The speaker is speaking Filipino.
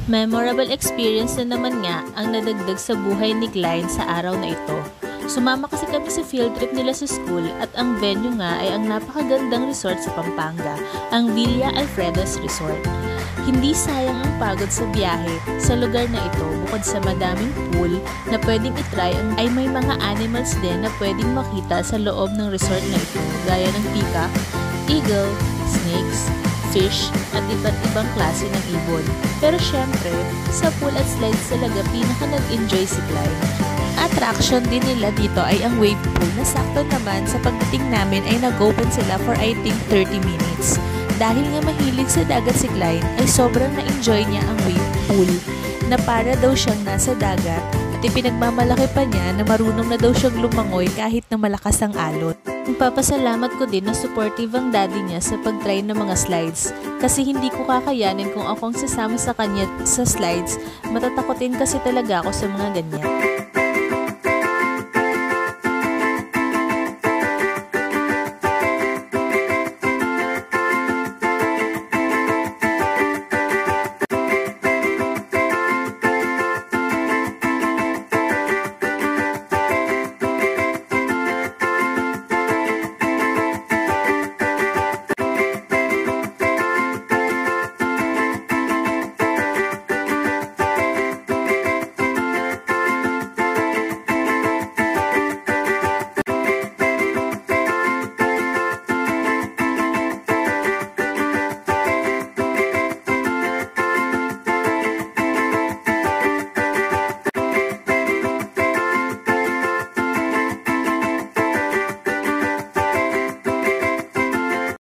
Memorable experience na naman nga ang nadagdag sa buhay ni Klein sa araw na ito. Sumama kasi kami sa field trip nila sa school at ang venue nga ay ang napakagandang resort sa Pampanga, ang Villa Alfredos Resort. Hindi sayang ang pagod sa biyahe sa lugar na ito. Bukod sa madaming pool na pwedeng itry, ay may mga animals din na pwedeng makita sa loob ng resort na ito, gaya ng peacock, eagle, snakes, fish, at iba't ibang klase ng ibon. Pero syempre, sa pool at slides talaga pinaka nag-enjoy si Klein. Attraction din nila dito ay ang wave pool na sakto naman sa pagdating namin ay nag-open sila for I think 30 minutes. Dahil nga mahilig sa dagat si Klein ay sobrang na-enjoy niya ang wave pool na para daw siyang nasa dagat at ipinagmamalaki pa niya na marunong na daw siyang lumangoy kahit na malakas ang alon. Nagpapasalamat ko din na supportive ang daddy niya sa pag-try ng mga slides kasi hindi ko kakayanin kung akong sasama sa kanya sa slides, matatakotin kasi talaga ako sa mga ganyan.